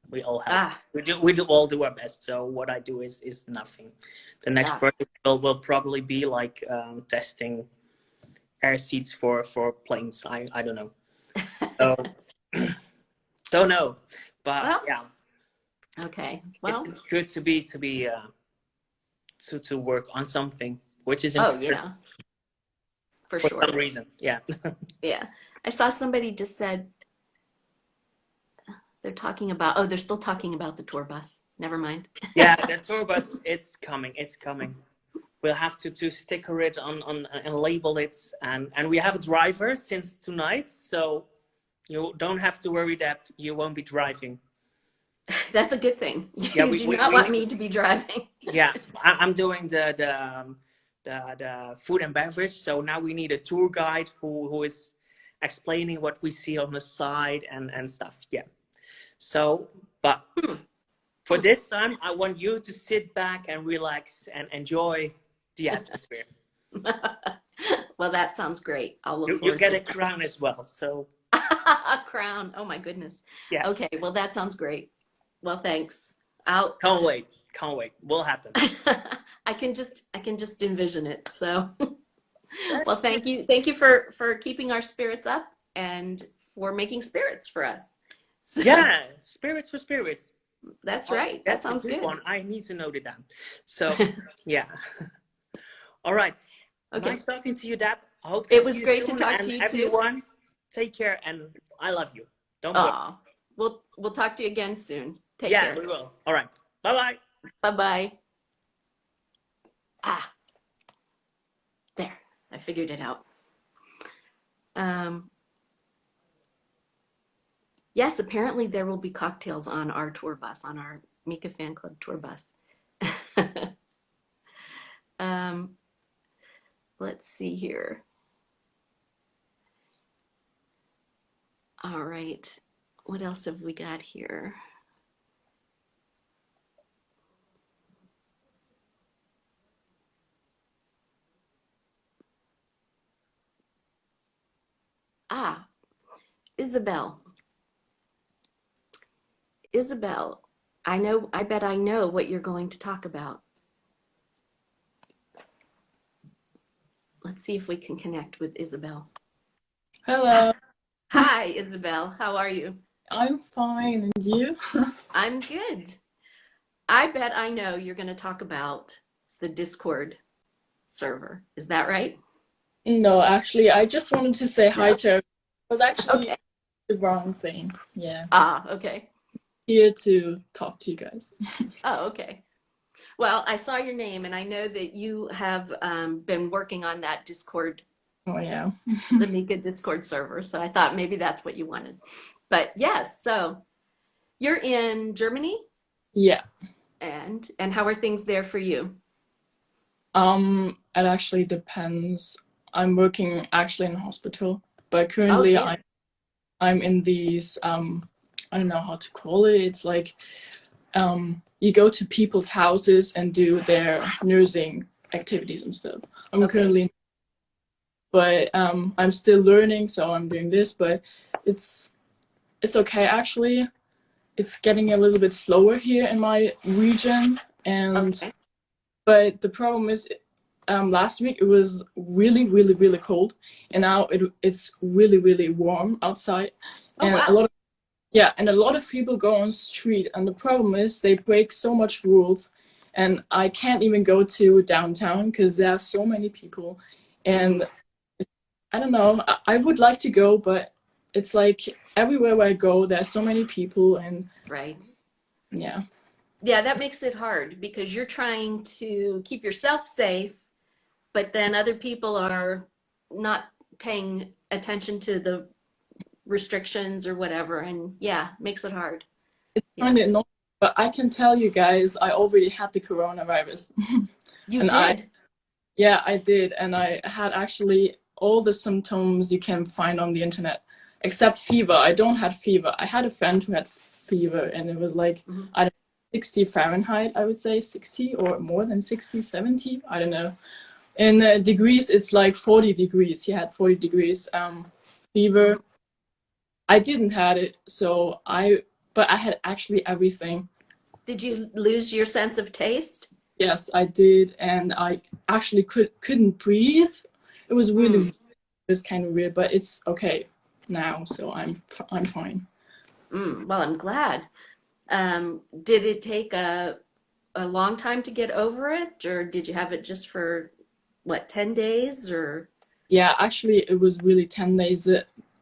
We all help. We do all do our best. So what I do is nothing. The next project will probably be like testing air seats for planes. I don't know. So don't know, but Well, yeah, okay. Well, it's good to be to work on something which is oh important yeah, for for some sure. reason. Yeah. Yeah. I saw somebody just said they're talking about, oh, they're still talking about the tour bus. Never mind. Yeah, the tour bus, it's coming. It's coming. We'll have to sticker it on and label it, and we have a driver since tonight, so you don't have to worry that you won't be driving. That's a good thing. Yeah, You do not want me to be driving. yeah, I'm doing the food and beverage, so now we need a tour guide who is explaining what we see on the side and stuff. Yeah. So, but for this time, I want you to sit back and relax and enjoy the atmosphere. Well, that sounds great. I'll look You forward get to a crown as well, so a crown. Oh my goodness. yeah. Okay, well that sounds great. Well, thanks. I'll Can't wait. Can't wait. Will happen. I can just envision it. So, well, thank you. Thank you for keeping our spirits up and for making spirits for us. So, Yeah, spirits for spirits. that's right. That That's a sounds good good. one. I need to note it down. So, yeah. All right. Okay. Nice talking to you, Dab. I hope to It see was you great to soon. talk And to you too. everyone, take care, and I love you. Don't worry. Aw. We'll talk to you again soon. Take Yeah, care. we will. All right. Bye-bye. Bye-bye. Ah, there. I figured it out. Yes, apparently there will be cocktails on our tour bus, on our Mika fan club tour bus. um, let's see here. All right. What else have we got here? Ah, Isabel. Isabel, I bet I know what you're going to talk about. Let's see if we can connect with Isabel. Hello, Hi, Isabel. How are you? I'm fine, and you? I'm good. I bet I know you're going to talk about the Discord server. Is that right? No, actually, I just wanted to say hi No? to everyone. It was actually Okay. the wrong thing. Yeah, Ah, okay. here to talk to you guys. Oh, okay. Well, I saw your name and I know that you have been working on that Discord, Oh, yeah. the Mika Discord server. So I thought maybe that's what you wanted. But yes, so you're in Germany Yeah. and how are things there for you? It actually depends. I'm working actually in a hospital, but Oh, currently yeah. I'm in these I don't know how to call it. It's like you go to people's houses and do their nursing activities and stuff. I'm Okay. currently, but I'm still learning, so I'm doing this, but it's okay actually. It's getting a little bit slower here in my region, and Okay. but the problem is last week it was really really really cold, and now it's really really warm outside, Oh, and wow. a lot of people go on street, and the problem is they break so much rules, and I can't even go to downtown because there are so many people, and I don't know. I would like to go, but it's like everywhere where I go, there are so many people, and Right. yeah. Yeah, that makes it hard because you're trying to keep yourself safe, but then other people are not paying attention to the restrictions or whatever. And yeah, makes it hard. It's Yeah. kind of annoying, but I can tell you guys, I already had the coronavirus. You And did? I did. And I had actually all the symptoms you can find on the internet, except fever. I don't have fever. I had a friend who had fever, and it was like, Mhm. I don't know, 60 Fahrenheit, I would say 60 or more than 60, 70. I don't know. In degrees, it's like 40 degrees. He had 40 degrees fever. I didn't had it, but I had actually everything. Did you lose your sense of taste? Yes, I did, and I actually couldn't breathe. It was really was kind of weird, but it's okay now, so I'm fine. Well, I'm glad. Did it take a long time to get over it, or did you have it just for what, 10 days or? Yeah, actually, it was really 10 days.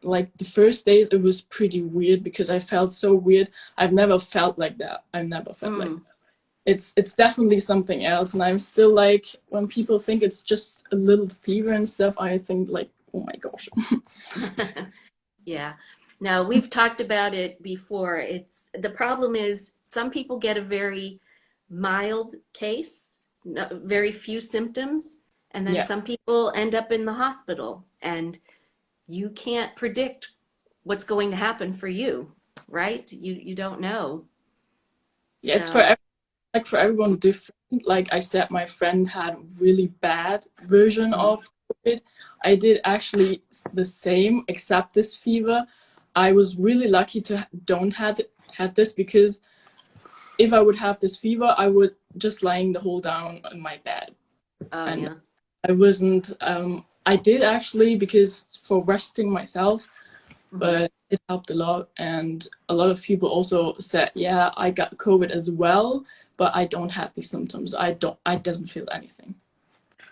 Like the first days, it was pretty weird because I felt so weird. I've never felt like that. I've never felt like that. It's definitely something else, and I'm still like, when people think it's just a little fever and stuff, I think like, oh my gosh. Yeah. Now, we've talked about it before. The problem is some people get a very mild case, very few symptoms, and then Yeah. some people end up in the hospital, and you can't predict what's going to happen for you, right? You don't know. Yeah, it's So, for everyone different. Like I said, my friend had really bad version of COVID. I did actually the same, except this fever. I was really lucky to don't had this, because if I would have this fever, I would just lying the whole down in my bed. oh And yeah. I wasn't. I did actually, because for resting myself, but it helped a lot. And a lot of people also said, yeah, I got COVID as well, but I don't have these symptoms. I doesn't feel anything.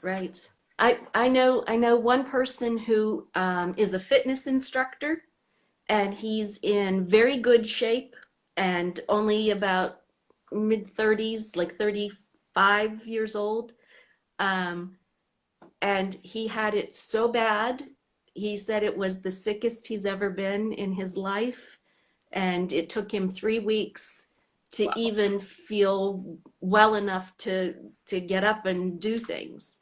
Right. I know one person who is a fitness instructor, and he's in very good shape and only about mid 30s, like 35 years old. And he had it so bad. He said it was the sickest he's ever been in his life, and it took him 3 weeks to Wow. even feel well enough to get up and do things.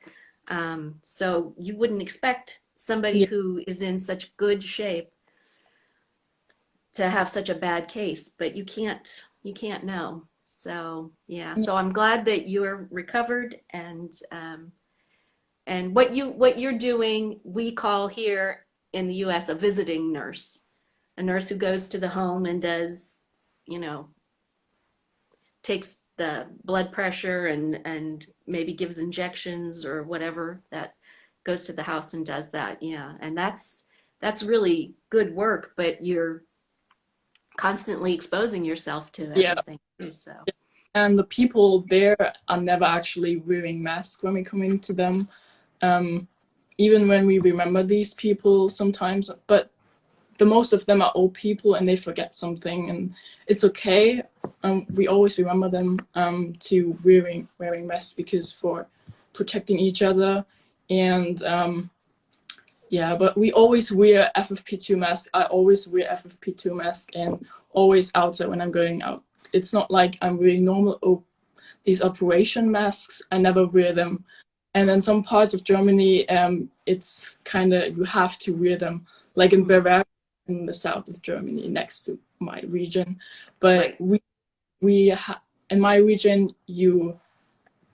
So you wouldn't expect somebody Yeah. who is in such good shape to have such a bad case, but you can't know. So yeah, so I'm glad that you're recovered, and what you're doing, we call here in the US a visiting nurse, a nurse who goes to the home and does, takes the blood pressure and maybe gives injections or whatever, that goes to the house and does that. Yeah, and that's really good work, but you're constantly exposing yourself to everything too, so. And the people there are never actually wearing masks when we come into them. Even when we remember these people sometimes, but the most of them are old people and they forget something, and it's okay. We always remember them to wearing masks, because for protecting each other. And yeah, but we always wear FFP2 masks. I always wear FFP2 mask, and always outside when I'm going out. It's not like I'm wearing normal these operation masks. I never wear them. And in some parts of Germany, it's kind of, you have to wear them, like in Bavaria, in the south of Germany, next to my region. But Right. in my region, you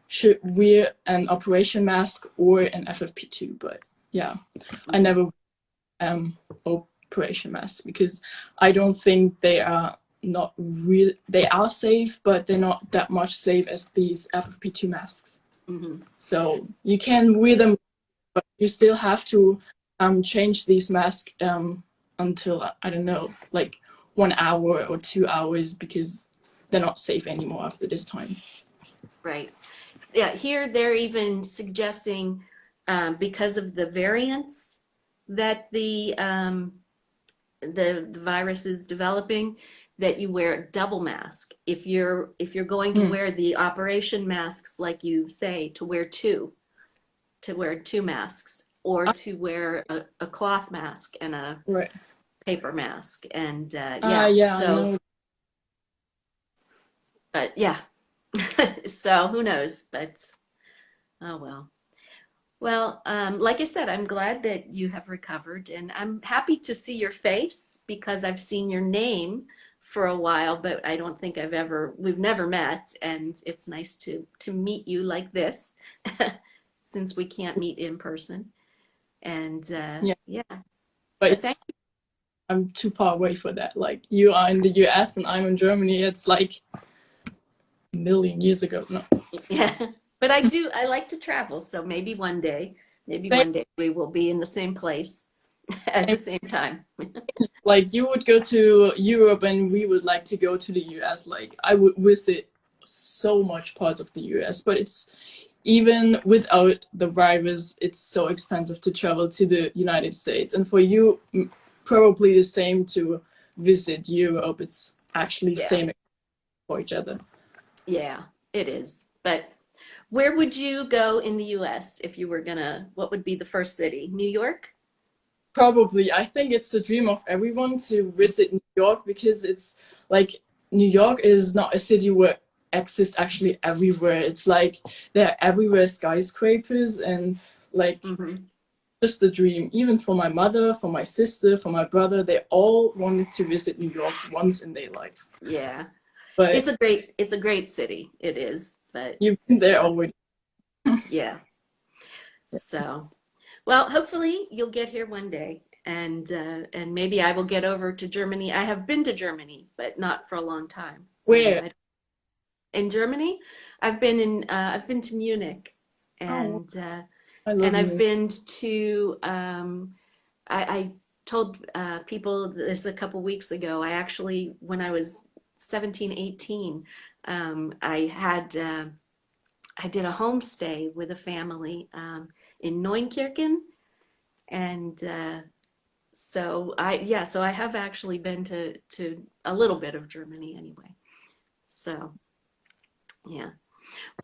should wear an operation mask or an FFP2. But yeah, I never operation masks, because I don't think they are not real. They are safe, but they're not that much safe as these FFP2 masks. So you can wear them, but you still have to change these masks until, I don't know, like 1 hour or 2 hours, because they're not safe anymore after this time. Right. Yeah, here they're even suggesting, because of the variants that the virus is developing, that you wear a double mask. If you're going to wear the operation masks, like you say, to wear two masks, or to wear a cloth mask and a paper mask. And Yeah, so, but yeah, so who knows? But oh well. Well, like I said, I'm glad that you have recovered, and I'm happy to see your face, because I've seen your name for a while, but I don't think we've never met, and it's nice to meet you like this, since we can't meet in person. And yeah, but so I'm too far away for that. Like, you are in the US and I'm in Germany. It's like a million years ago. No. yeah, but I like to travel, so maybe one day we will be in the same place. at the same time. Like you would go to Europe and we would like to go to the US. Like I would visit so much parts of the US, but it's even without the virus, it's so expensive to travel to the United States. And for you, probably the same to visit Europe. It's actually Yeah. same for each other. Yeah, it is. But where would you go in the US if you were gonna, what would be the first city? New York? Probably, I think it's the dream of everyone to visit New York because it's like New York is not a city where exists actually everywhere. It's like there are everywhere skyscrapers and like Hmm. just a dream. Even for my mother, for my sister, for my brother, they all wanted to visit New York once in their life. Yeah. But It's a great city. It is. But you've been there yeah, already. yeah. So, well, hopefully you'll get here one day, and maybe I will get over to Germany. I have been to Germany, but not for a long time. Where? In Germany, I've been to Munich, Oh, and I love and I've you. been to I told people this a couple weeks ago. I actually, when I was 17, 18, I did a homestay with a family in Neunkirchen, and so I have actually been to a little bit of Germany anyway. So yeah.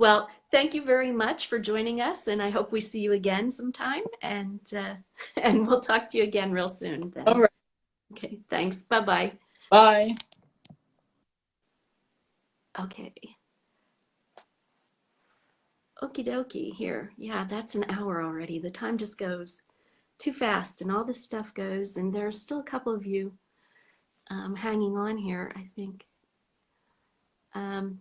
Well, thank you very much for joining us, and I hope we see you again sometime, and we'll talk to you again real soon All then. right. Okay, thanks. Bye-bye. Bye. Okay. Okie dokie. Here. Yeah, that's an hour already. The time just goes too fast, and all this stuff goes, and there's still a couple of you hanging on here, I think. Um,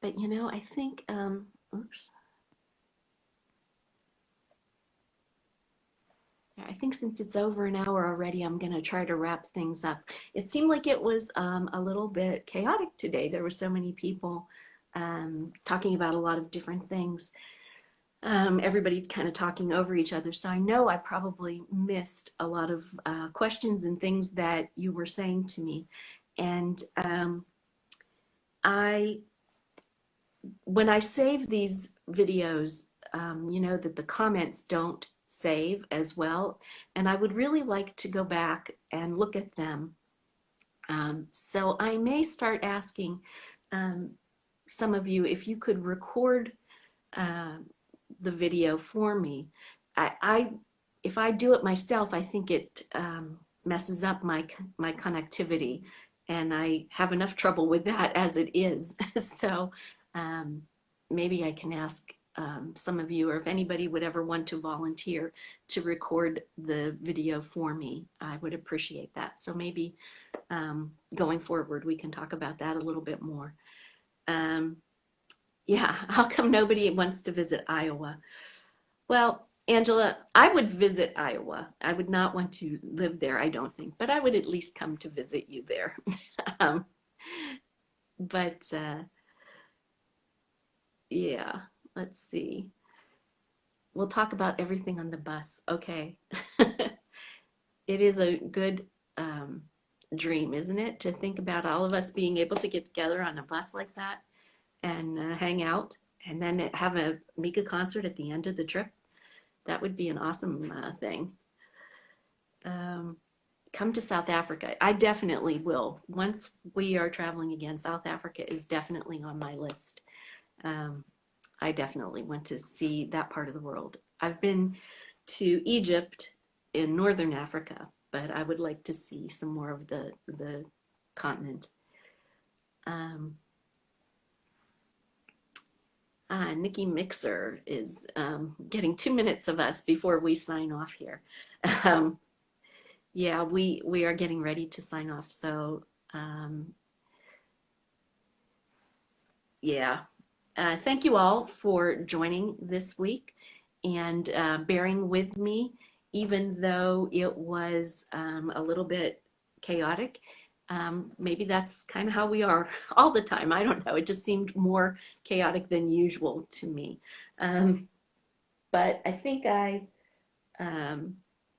but I think, oops. Yeah, I think since it's over an hour already, I'm going to try to wrap things up. It seemed like it was a little bit chaotic today. There were so many people talking about a lot of different things. Everybody kind of talking over each other. So I know I probably missed a lot of questions and things that you were saying to me. And when I save these videos, that the comments don't save as well. And I would really like to go back and look at them. So I may start asking some of you if you could record the video for me. If I do it myself, I think it messes up my connectivity, and I have enough trouble with that as it is. So maybe I can ask some of you, or if anybody would ever want to volunteer to record the video for me, I would appreciate that. So maybe going forward, we can talk about that a little bit more. Yeah, how come nobody wants to visit Iowa? Well, Angela, I would visit Iowa. I would not want to live there, I don't think, but I would at least come to visit you there. um, but yeah, let's see. We'll talk about everything on the bus. Okay. It is a good dream, isn't it? To think about all of us being able to get together on a bus like that and hang out and then have a Mika concert at the end of the trip. That would be an awesome thing. Come to South Africa. I definitely will. Once we are traveling again, South Africa is definitely on my list. I definitely want to see that part of the world. I've been to Egypt in Northern Africa, but I would like to see some more of the continent. Nikki Mixer is getting 2 minutes of us before we sign off here. Yeah, we are getting ready to sign off. So yeah, thank you all for joining this week and bearing with me, even though it was a little bit chaotic. Maybe that's kind of how we are all the time. I don't know. It just seemed more chaotic than usual to me. but I think I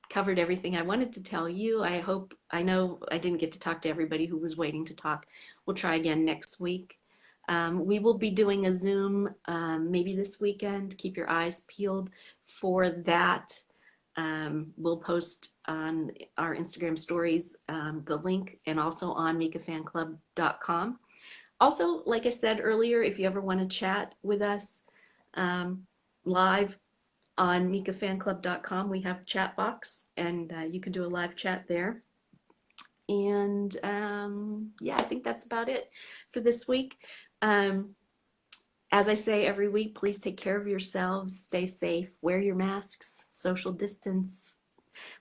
covered everything I wanted to tell you. I know I didn't get to talk to everybody who was waiting to talk. We'll try again next week. We will be doing a Zoom maybe this weekend. Keep your eyes peeled for that. We'll post on our Instagram stories the link, and also on mikafanclub.com. Also, like I said earlier, if you ever want to chat with us live on mikafanclub.com, we have a chat box, and you can do a live chat there. And yeah, I think that's about it for this week. As I say every week, please take care of yourselves, stay safe, wear your masks, social distance.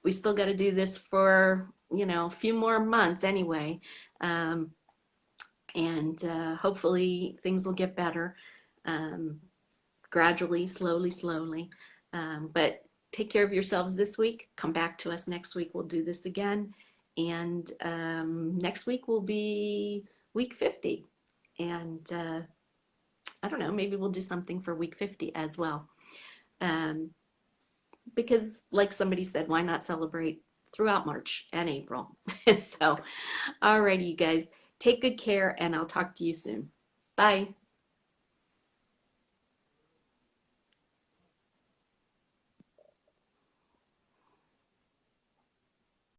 We still got to do this for, a few more months anyway. And hopefully things will get better gradually, slowly. But take care of yourselves this week. Come back to us next week. We'll do this again. And next week will be week 50. And I don't know, maybe we'll do something for week 50 as well. Because like somebody said, why not celebrate throughout March and April? So, alrighty, you guys, take good care, and I'll talk to you soon. Bye.